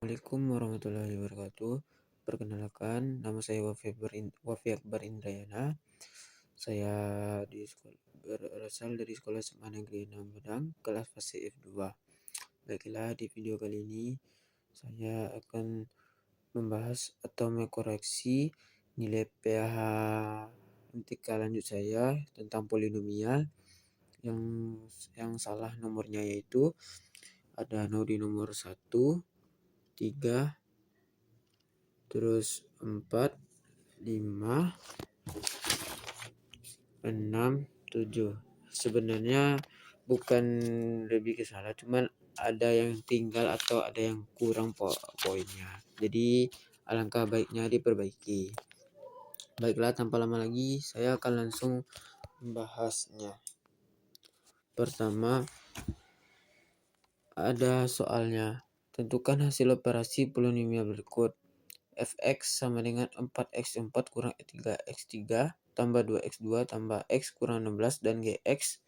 Assalamualaikum warahmatullahi wabarakatuh. Perkenalkan, nama saya Wafi Akbar Indrayana. Saya berasal dari Sekolah SMA Negeri 6 Padang, kelas fase F2. Baiklah, di video kali ini saya akan membahas atau mengkoreksi nilai PH untika lanjut saya tentang polinomial yang salah nomornya, yaitu ada di nomor 1, 3, terus 4, 5, 6, 7. Sebenarnya bukan lebih ke salah, cuman ada yang tinggal atau ada yang kurang poinnya. Jadi alangkah baiknya diperbaiki. Baiklah, tanpa lama lagi saya akan langsung membahasnya. Pertama, ada soalnya. Tentukan hasil operasi polinomial berikut. Fx sama dengan 4x4 kurang 3x3 tambah 2x2 tambah x kurang 16 dan gx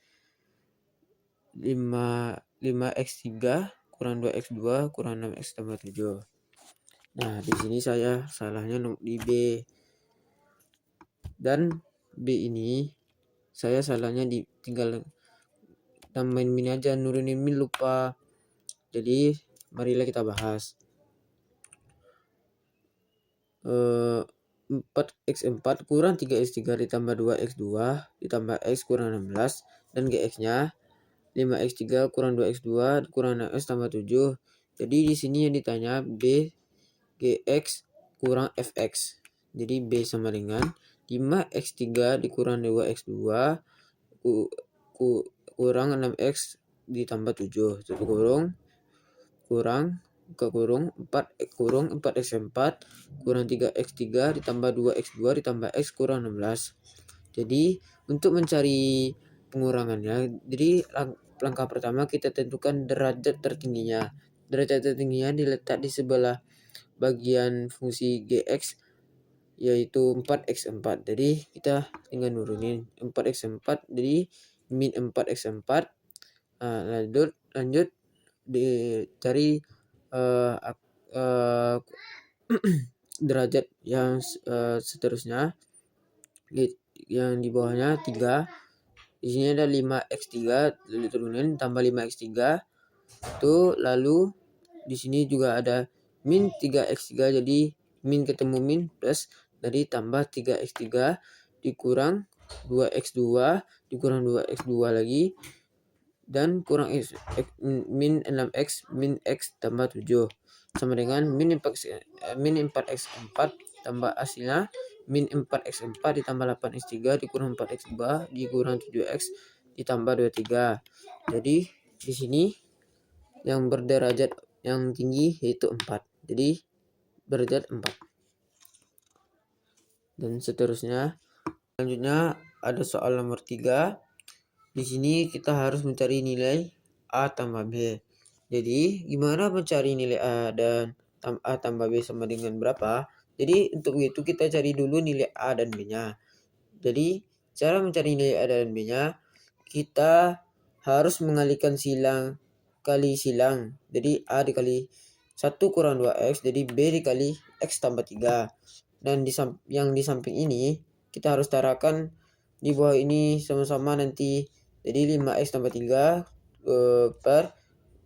5x3 kurang 2x2 kurang 6x tambah 7. Nah, di sini saya salahnya di B. Dan B ini saya salahnya tinggal tambahin min aja, nurunin min lupa. Jadi marilah kita bahas. 4x4 kurang 3x3 ditambah 2x2 ditambah x kurang 16 dan gx-nya 5x3 kurang 2x2 kurang 6x tambah 7. Jadi di sini yang ditanya B gx kurang fx. Jadi B sama dengan 5x3 dikurang 2x2 kurang 6x ditambah 7 kurang 4 kurung 4x4 kurang 3x3 ditambah 2x2 ditambah x kurang 16. Jadi untuk mencari pengurangannya, jadi langkah pertama kita tentukan derajat tertingginya. Derajat tertingginya diletak di sebelah bagian fungsi gx, yaitu 4x4. Jadi kita tinggal nurunin 4x4, jadi min 4x4. Lanjut dicari derajat yang seterusnya, yang di bawahnya 3. Di sini ada 5x3, lalu turunin tambah 5x3 itu, lalu di sini juga ada min 3x3, jadi min ketemu min plus dari tambah 3x3 dikurang 2x2 dikurang 2x2 lagi dan kurang x, min 6x min x tambah 7 sama dengan min 4x4 tambah hasilnya min 4x4 ditambah 8x3 dikurang 4x2 dikurang 7x ditambah 23. Jadi di sini yang berderajat yang tinggi yaitu 4. Jadi derajat 4. Dan seterusnya, selanjutnya ada soal nomor 3. Di sini kita harus mencari nilai A tambah B. Jadi gimana mencari nilai A dan A tambah B sama dengan berapa? Jadi untuk itu kita cari dulu nilai A dan B-nya. Jadi cara mencari nilai A dan B-nya, kita harus mengalihkan silang kali silang. Jadi A dikali 1 kurang 2x, jadi B dikali x tambah 3. Dan yang di samping ini kita harus tarakan di bawah ini sama-sama nanti. Jadi 5x tambah 3 per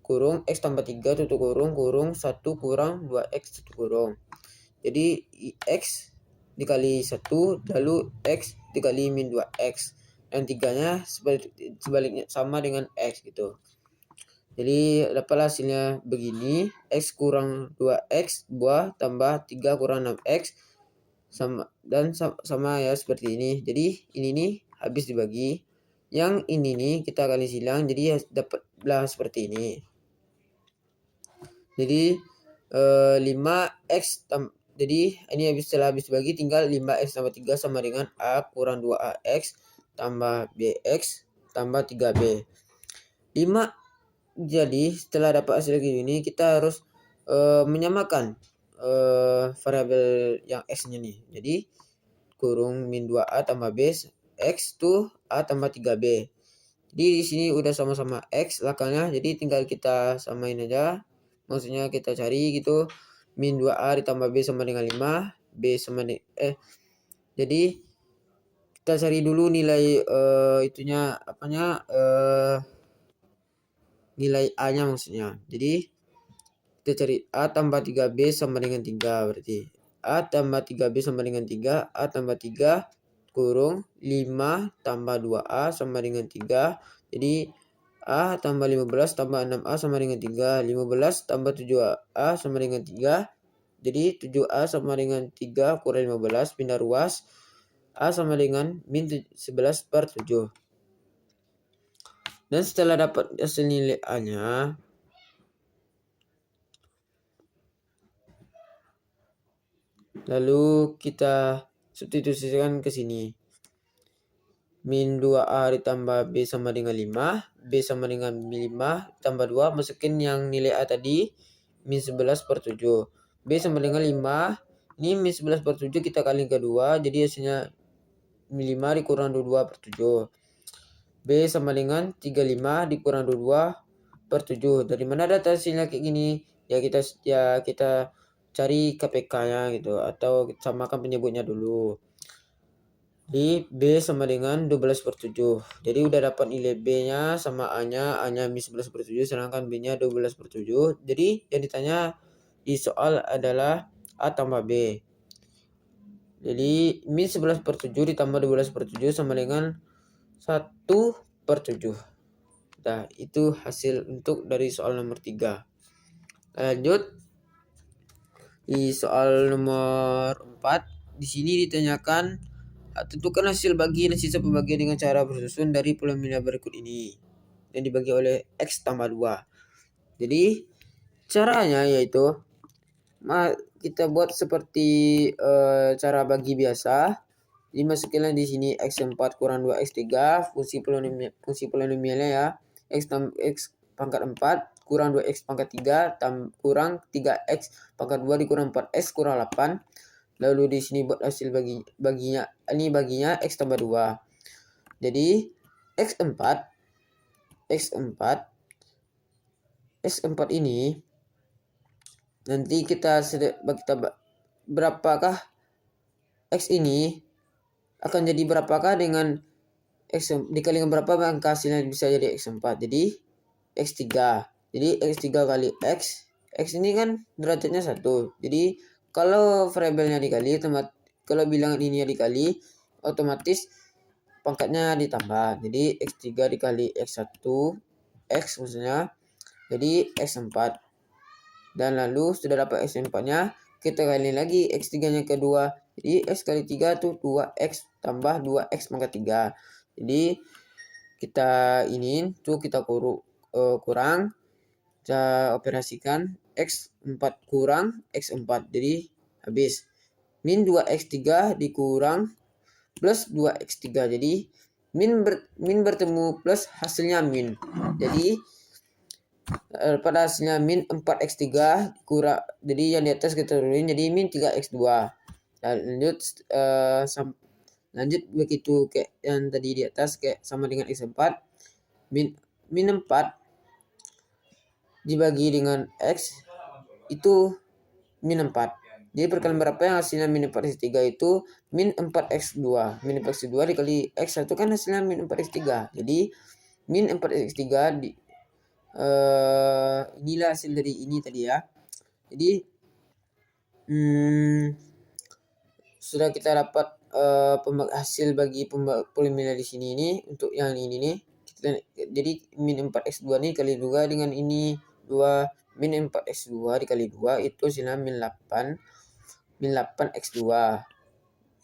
kurung x tambah 3 tutup kurung 1 kurang 2x tutup kurung. Jadi x dikali 1 lalu x dikali min 2x dan 3-nya sebaliknya sama dengan x gitu. Jadi dapatlah hasilnya begini, x kurang 2x buah tambah 3 kurang 6x sama ya seperti ini. Jadi ini nih habis dibagi, yang ini nih kita kali silang, jadi dapatlah seperti ini. Jadi 5x jadi ini setelah habis dibagi tinggal 5x tambah 3 sama dengan A kurang 2ax tambah bx tambah 3b. 5. Jadi setelah dapat hasil kayak gini kita harus menyamakan variabel yang x-nya nih. Jadi kurung min 2a tambah b x tuh a tambah 3b. Jadi di sini udah sama-sama x lakannya, jadi tinggal kita samain aja. maksudnya kita cari gitu, min 2A ditambah B sama dengan 5, B sama jadi kita cari dulu nilai nilai A-nya maksudnya. Jadi kita cari A tambah 3B sama dengan 3 berarti. A tambah 3B sama dengan 3, A tambah 3 kurung 5 tambah 2A sama dengan 3. Jadi A tambah 15 tambah 6A sama dengan 3. 15 tambah 7A sama dengan 3. Jadi 7A sama dengan 3 kurang 15, pindah ruas. A sama dengan min 11/7. Dan setelah dapat hasil nilai A-nya, lalu kita substitusikan ke sini. Min 2A ditambah B sama dengan 5. B sama dengan 5 tambah 2. Masukin yang nilai A tadi. Min 11/7. B sama dengan 5. Ini min 11/7 kita kali ke 2. Jadi hasilnya min 5 dikurang 22/7. B sama dengan 35 dikurang 22/7. Dari mana data hasilnya kayak gini? Ya kita cari KPK-nya gitu, atau samakan penyebutnya dulu. Di B sama dengan 12/7. Jadi udah dapat nilai B-nya sama A-nya. A-nya min 11/7 sedangkan B-nya 12/7. Jadi yang ditanya di soal adalah A tambah B. Jadi min 11/7 ditambah 12/7 sama dengan 1/7. Nah, itu hasil untuk dari soal nomor 3. Lanjut di soal nomor 4. Di sini ditanyakan tentukan hasil bagi dan sisa pembagian dengan cara bersusun dari polinomial berikut ini yang dibagi oleh X tambah 2. Jadi caranya yaitu kita buat seperti cara bagi biasa. Dimasukinlah di sini X4 kurang 2X3 fungsi polinomialnya ya. X pangkat 4 kurang 2X pangkat 3 kurang 3X pangkat 2 dikurang 4X kurang 8. Lalu di sini buat hasil baginya. Ini baginya X tambah 2. Jadi X4 ini nanti kita berapakah X ini akan jadi berapakah dengan X dikali dengan berapa maka hasilnya bisa jadi X4. Jadi X3. Jadi X3 kali X ini kan derajatnya 1. Jadi kalau variabelnya dikali, kalau bilangan ini dikali, otomatis pangkatnya ditambah. Jadi X3 dikali X1 X maksudnya. Jadi X4. Dan lalu sudah dapat X4-nya, kita kali lagi X3-nya kedua. Jadi X kali 3 itu 2X tambah 2X pangkat 3. Jadi kita kita kurang. Kita operasikan X4 kurang X4. Jadi habis. Min 2X3 dikurang plus 2X3. Jadi min bertemu plus hasilnya min. Jadi pada hasilnya min 4X3 kurang. Jadi yang di atas kita turunin jadi min 3X2. Lanjut begitu kayak yang tadi di atas kayak sama dengan X4. Min 4 dibagi dengan X itu min 4. Jadi perkalian berapa yang hasilnya min 4x3 itu min 4x2. Min 4x2 dikali x1 kan hasilnya min 4x3. Jadi min 4x3 inilah hasil dari ini tadi ya. Jadi sudah kita dapat hasil bagi polinomial di sini ini untuk yang ini nih. Jadi min 4x2 ini kali 2 dengan ini 2 min 4x2 dikali 2 itu hasilnya min 8x2.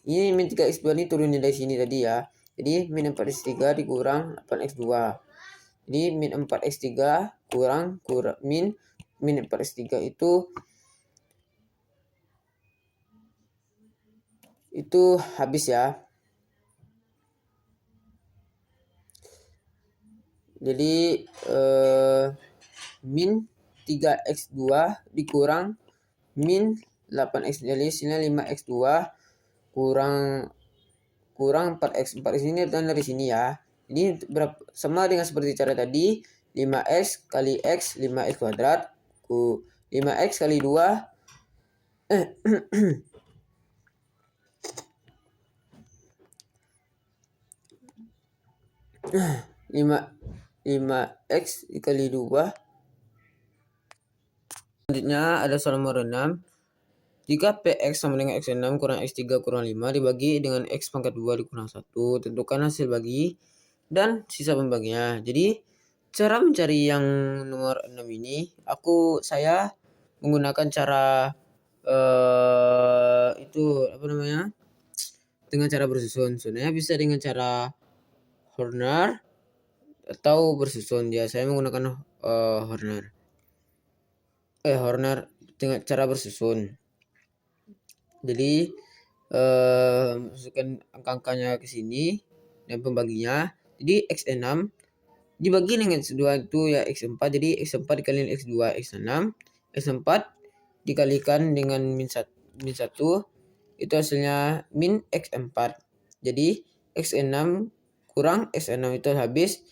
Ini min 3x2 ini turunin dari sini tadi ya. Jadi min 4x3 dikurang 8x2. Jadi min 4x3 kurang min 4x3 itu habis ya. Jadi min 3x2 dikurang min 8x. Jadi hasilnya 5x2 kurang 4x. 4x ini dari sini ya. Jadi sama dengan seperti cara tadi, 5x kali x 5x kuadrat 5x kali 2 5x dikali 2. Selanjutnya ada soal nomor 6. Jika Px sama dengan x6 kurang x3 kurang 5 dibagi dengan x pangkat 2 dikurang 1, tentukan hasil bagi dan sisa pembaginya. Jadi cara mencari yang nomor 6 ini, saya menggunakan cara dengan cara bersusun. Sebenarnya bisa dengan cara Horner atau bersusun. Ya, saya menggunakan Horner dengan cara bersusun. Jadi masukkan angka-angkanya ke sini dan pembaginya. Jadi x6 dibagi dengan x2 itu ya x4. Jadi x4 dikali x2 x6. x4 dikalikan dengan min 1 itu hasilnya min x4. Jadi x6 kurang x6 itu habis.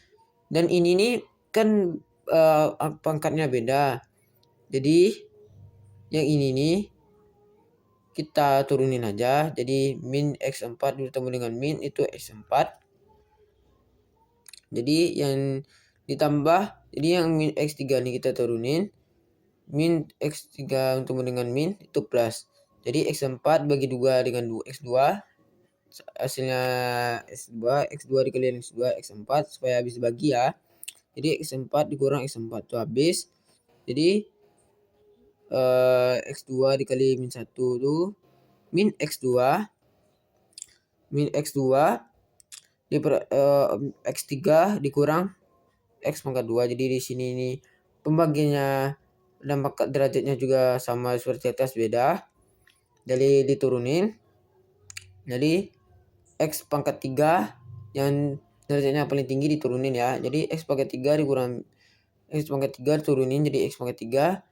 Dan ini nih kan pangkatnya beda. Jadi yang ini nih kita turunin aja. Jadi min x4 bertemu dengan min itu x4. Jadi yang ditambah, jadi yang min x3 nih kita turunin. Min x3 bertemu dengan min itu plus. Jadi x4 bagi 2 dengan x2. Hasilnya x2 dikali x2 x4 supaya habis bagi ya. Jadi x4 dikurang x4 itu habis. Jadi x2 dikali min 1 itu min x2 x3 dikurang x pangkat 2. Jadi di sini ini pembagiannya dan pangkat derajatnya juga sama seperti atas, beda. Jadi diturunin. Jadi x pangkat 3 yang derajatnya paling tinggi diturunin ya. Jadi x pangkat 3 dikurang x pangkat 3 turunin, jadi x pangkat 3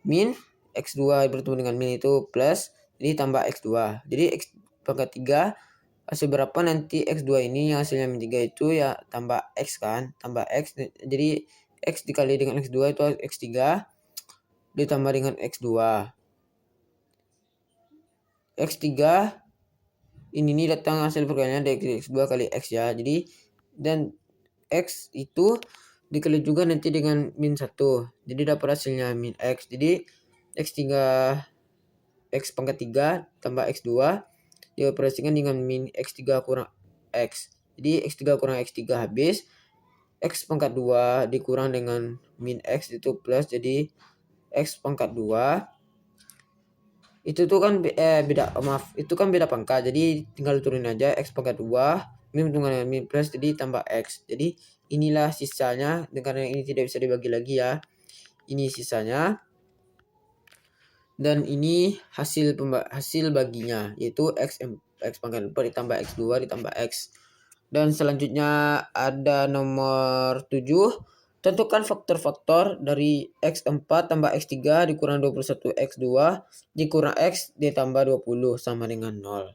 min x2 bertemu dengan min itu plus, jadi tambah x2. Jadi x pangkat 3 hasil berapa nanti x2 ini yang hasilnya min 3 itu ya tambah x kan, tambah x. Jadi x dikali dengan x2 itu x3 ditambah dengan x2. x3 ini nih datang hasil perkalian dari x2 kali x ya. Jadi dan x itu dikali juga nanti dengan min 1. Jadi dapat hasilnya min x. Jadi x3 x pangkat 3 tambah x2 dioperasikan dengan min x3 kurang x. Jadi x3 kurang x3 habis. X pangkat 2 dikurang dengan min x itu plus, jadi x pangkat 2 itu tuh kan itu kan beda pangkat. Jadi tinggal turunin aja x pangkat 2 min dengan min plus, jadi tambah x. Jadi inilah sisanya, karena ini tidak bisa dibagi lagi ya. Ini sisanya. Dan ini hasil baginya, yaitu x pangkat 4 ditambah x2 ditambah x. Dan selanjutnya ada nomor 7. Tentukan faktor-faktor dari x4 tambah x3 dikurang 21 x2 dikurang x ditambah 20 sama dengan 0.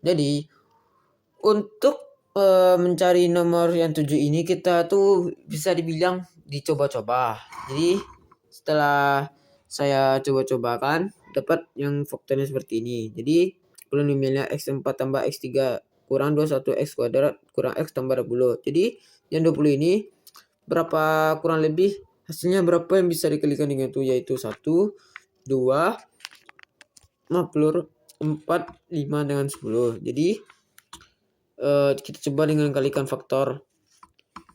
Jadi untuk mencari nomor yang 7 ini kita tuh bisa dibilang dicoba-coba. Jadi setelah saya coba-cobakan dapat yang faktornya seperti ini. Jadi polinomialnya x4 tambah x3 kurang 21 x kuadrat kurang x tambah 20. Jadi yang 20 ini berapa kurang lebih hasilnya berapa yang bisa dikalikan dengan itu, yaitu 1, 2, 4, 5 dengan 10. Jadi kita coba dengan kalikan faktor.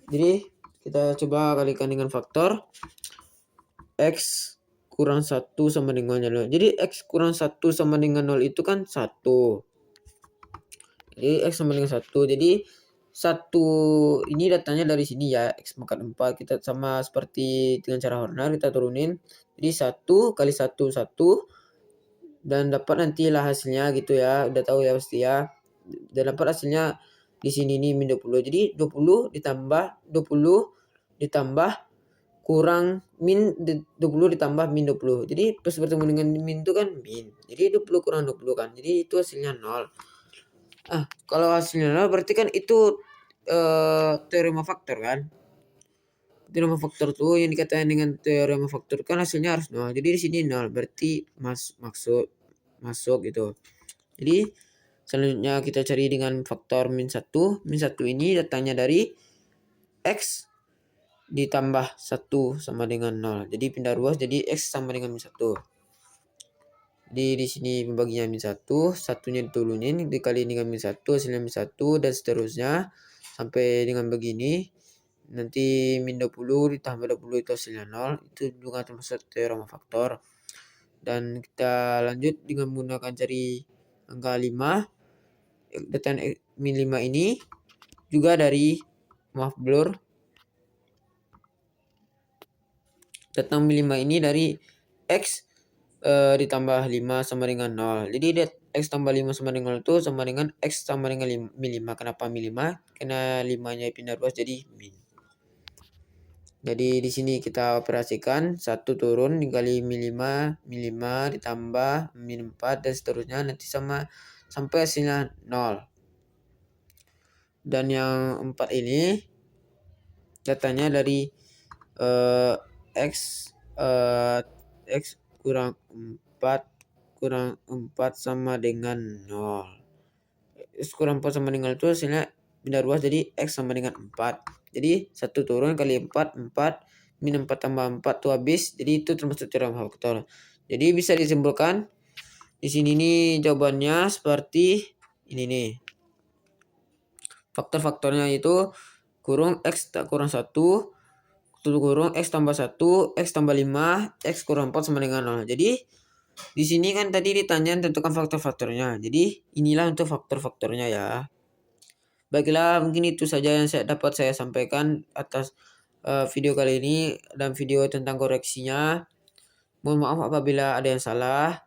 Jadi kita coba kalikan dengan faktor x kurang 1 sama dengan 0. Jadi x kurang 1 sama dengan 0 itu kan 1. Jadi x sama dengan 1. Jadi 1 ini datanya dari sini ya, x pangkat 4. Kita sama seperti dengan cara Horner, kita turunin. Jadi 1 kali 1 1 dan dapat nantilah hasilnya gitu ya. Udah tahu ya pasti ya. Dan dapat hasilnya di sini nih min 20. Jadi 20 ditambah kurang min 20 ditambah min 20. Jadi pas bertemu dengan min itu kan min. Jadi 20 kurang 20 kan. Jadi itu hasilnya 0. Kalau hasilnya 0 berarti kan itu teorema faktor kan. teorema faktor tuh yang dikatakan dengan teorema faktor kan hasilnya harus 0. Jadi di sini 0 berarti masuk gitu. Jadi selanjutnya kita cari dengan faktor min 1. Min 1 ini datangnya dari X ditambah 1 sama dengan 0. Jadi pindah ruas jadi X sama dengan min 1. Jadi di sini pembaginya min 1, satunya diturunin dikali dengan min 1, hasilnya min 1 dan seterusnya sampai dengan begini. Nanti min 20 ditambah 20 itu hasilnya 0. Itu juga termasuk teorema faktor. Dan kita lanjut dengan menggunakan cari angka 5. Datang min 5 ini juga dari datang min 5 ini dari X ditambah 5 sama dengan 0. Jadi X tambah 5 sama dengan 0 itu sama dengan X sama dengan min 5. Kenapa min 5? Karena 5-nya pindah ruas jadi min. Jadi di sini kita operasikan 1 turun dikali min 5 ditambah min 4 dan seterusnya nanti sampai hasilnya 0. Dan yang 4 ini datanya dari X kurang 4 sama dengan 0. X kurang 4 sama dengan 0 itu hasilnya pindah ruas jadi X sama dengan 4. Jadi 1 turun kali 4 min 4 tambah 4 itu habis. Jadi itu termasuk teorema faktor. Jadi bisa disimpulkan di sini nih jawabannya seperti ini nih. Faktor-faktornya itu kurung X tak kurang 1 kurung X tambah 1, X tambah 5, X kurang 4 sama dengan 0. Jadi di sini kan tadi ditanya tentukan faktor-faktornya. Jadi inilah untuk faktor-faktornya ya. Baiklah, mungkin itu saja yang dapat saya sampaikan atas video kali ini dan video tentang koreksinya. Mohon maaf apabila ada yang salah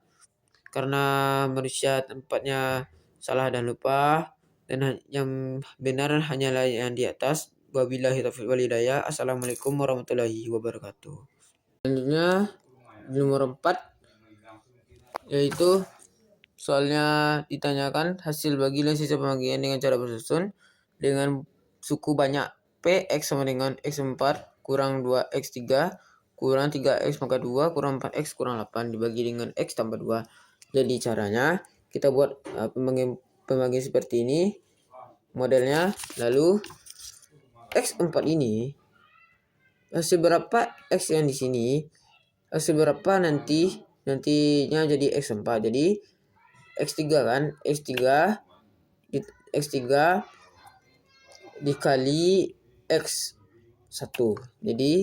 karena manusia tempatnya salah dan lupa, dan yang benar hanyalah yang di atas. Wabillahi taufiq wal hidayah. Assalamualaikum warahmatullahi wabarakatuh. Selanjutnya nomor 4 yaitu soalnya ditanyakan hasil bagi dan sisa pembagian dengan cara bersusun dengan suku banyak P X sama dengan X4 kurang 2X3 kurang 3X pangkat 2 kurang 4X kurang 8 dibagi dengan X tambah 2. Jadi caranya kita buat pembagian seperti ini modelnya. Lalu X4 ini hasil berapa X yang di sini, hasil berapa nantinya jadi X4. Jadi X3 kan, X3 dikali X1. Jadi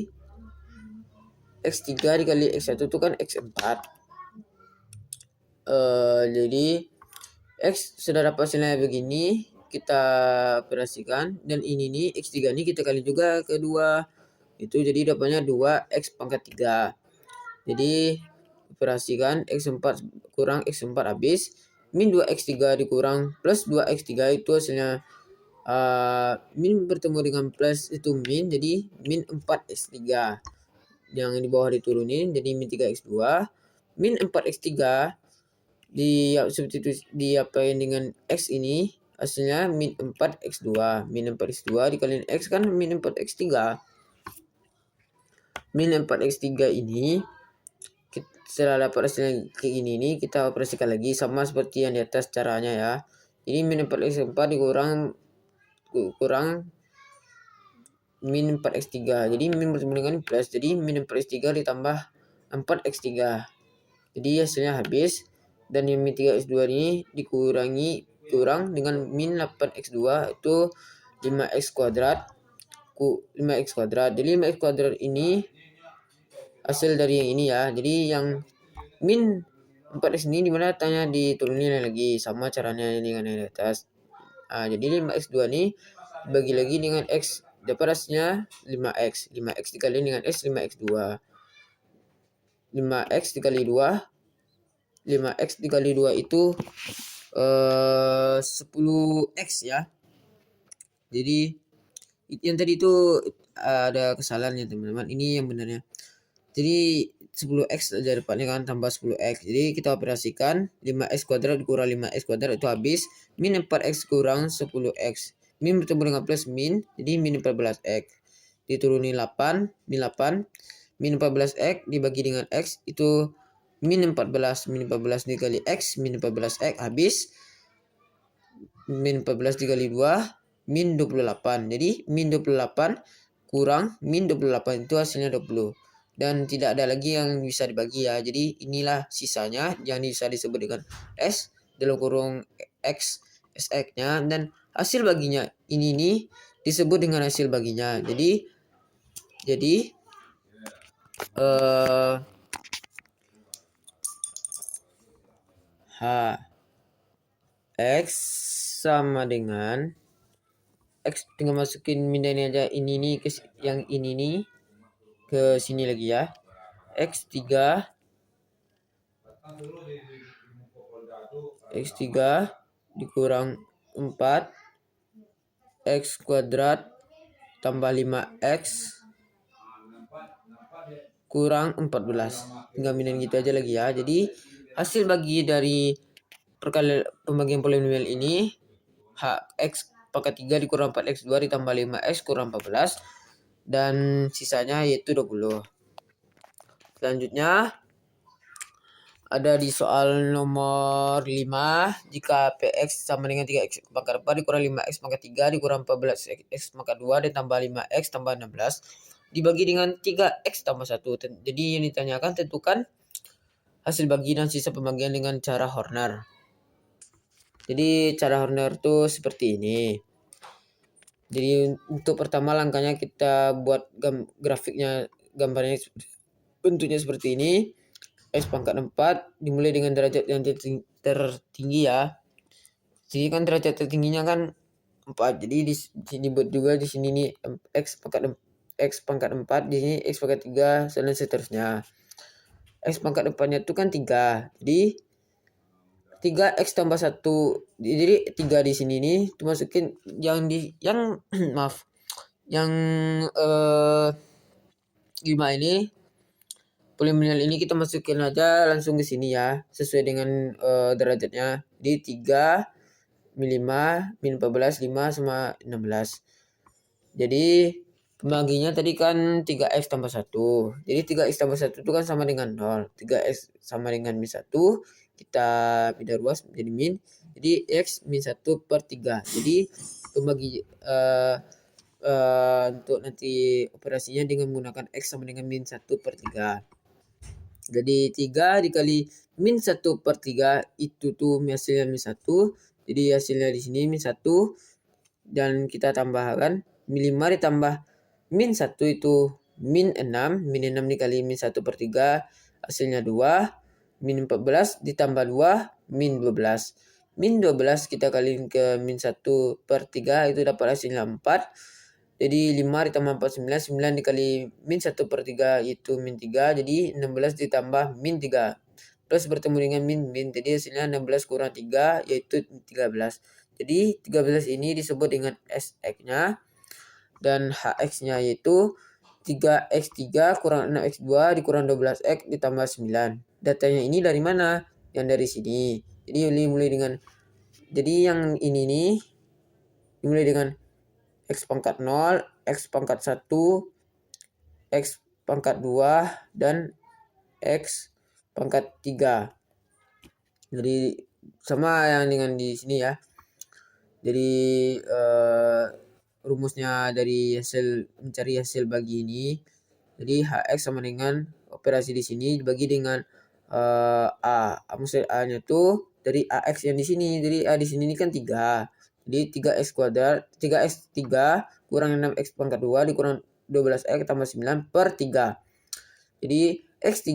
X3 dikali X1 itu kan X4. Jadi X sudah dapat hasilnya begini, kita operasikan, dan ini nih X3 ini kita kali juga kedua itu, jadi dapatnya 2X pangkat 3. Jadi operasikan X4 kurang X4 habis, min 2X3 dikurang plus 2X3 itu hasilnya min bertemu dengan plus itu min, jadi min 4X3. Yang di bawah diturunin jadi min 3X2 min 4X3 diapain dengan X ini hasilnya min 4X2. Min 4X2 dikaliin X kan min 4X3. Min 4X3 ini setelah dapat hasilnya kayak gini nih, kita operasikan lagi sama seperti yang di atas caranya ya. Jadi min 4X4 dikurang min 4X3. Jadi min bertemu dengan plus, jadi min 4X3 ditambah 4X3. Jadi hasilnya habis. Dan yang min 3X2 ini kurang dengan min 8X2 itu 5X kuadrat. 5X kuadrat. Jadi 5X kuadrat ini hasil dari yang ini ya. Jadi yang min 4X ini dimana tanya diturunin lagi sama caranya dengan yang di atas. Jadi 5X2 ini bagi lagi dengan X, dapat hasilnya 5X. 5X dikali dengan X 5X2. 5X dikali 2 5X dikali 2 itu 10X ya. Jadi yang tadi itu ada kesalahan ya teman-teman. Ini yang benarnya. Jadi 10X aja depannya kan tambah 10X. Jadi kita operasikan 5X kuadrat dikurang 5X kuadrat itu habis. Min 4X kurang 10X. Min bertemu dengan plus min. Jadi min 14X. dituruni 8, min 8, min 14x dibagi dengan x itu min 14, min 14 dikali x, min 14x habis, min 14 dikali 2, min 28. Jadi min 28 kurang min 28 itu hasilnya 20. Dan tidak ada lagi yang bisa dibagi ya. Jadi inilah sisanya yang bisa disebut dengan S dalam kurung X, SX-nya. Dan hasil baginya ini nih disebut dengan hasil baginya. Jadi H X sama dengan X, tinggal masukin min ini aja, ini nih ke yang ini nih ke sini lagi ya. X3 dikurang 4 X kuadrat tambah 5X kurang 14. Tinggal minin gitu aja lagi ya. Jadi hasil bagi dari pembagian polinomial ini X pangkat 3 dikurang 4X2 ditambah 5X kurang 14. Dan sisanya yaitu 20. Selanjutnya ada di soal nomor 5, jika Px sama dengan 3x pangkat 4 dikurang 5x pangkat 3 dikurang 14x pangkat 2 ditambah 5x tambah 16 dibagi dengan 3x tambah 1. Jadi yang ditanyakan tentukan hasil bagi dan sisa pembagian dengan cara Horner. Jadi cara Horner itu seperti ini. Jadi untuk pertama langkahnya kita buat grafiknya, gambarnya bentuknya seperti ini. X pangkat 4 dimulai dengan derajat yang tertinggi ya. Jadi kan derajat tertingginya kan 4. Jadi di sini buat juga di sini nih X pangkat 4, di sini X pangkat 3 dan seterusnya. X pangkat 4-nya itu kan 3. Jadi 3x tambah 1. Jadi 3 di sini nih dimasukin yang maaf. Yang 5 ini polinomial ini kita masukin aja langsung ke sini ya, sesuai dengan derajatnya. Jadi 3 min 5 min 14 5 sama 16. Jadi pembaginya tadi kan 3x tambah 1. Jadi 3x tambah 1 itu kan sama dengan 0. 3x sama dengan min 1. Kita pindah ruas menjadi min. Jadi x min 1 per 3. Jadi pembagi untuk nanti operasinya dengan menggunakan x sama dengan min 1 per 3. Jadi 3 dikali min 1 per 3 itu tuh hasilnya min 1. Jadi hasilnya di sini min 1. Dan kita tambahkan min 5 ditambah min 1 itu min 6. Min 6 dikali min 1 per 3 hasilnya 2. Min 14 ditambah 2 min 12. Min 12 kita kaliin ke min 1 per 3 itu dapat hasilnya 4. Jadi 5 ditambah 4 9. 9 dikali min 1 per 3 itu min 3. Jadi 16 ditambah min 3. Plus bertemu dengan min. Jadi hasilnya 16 kurang 3 yaitu 13. Jadi 13 ini disebut dengan SX-nya. Dan HX-nya yaitu 3x3 kurang 6x2 dikurang 12x ditambah 9. Datanya ini dari mana? Yang dari sini. Jadi mulai dengan, jadi yang ini nih dimulai dengan X pangkat 0, X pangkat 1, X pangkat 2, dan X pangkat 3. Jadi sama yang dengan di sini ya. Jadi rumusnya dari mencari hasil bagi ini. Jadi HX sama dengan operasi di sini dibagi dengan A. Maksud A-nya tuh dari AX yang di sini. Jadi A di sini ini kan 3. Jadi 3x kuadrat, 3x3 kurang 6x pangkat 2 dikurang 12x tambah 9 per 3. Jadi x3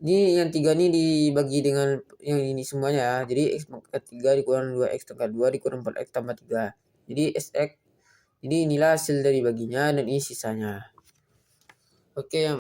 ini yang 3 ini dibagi dengan yang ini semuanya ya. Jadi x pangkat 3 dikurang 2x pangkat 2 dikurang 4x tambah 3. Jadi SX. Jadi inilah hasil dari baginya dan ini sisanya. Oke.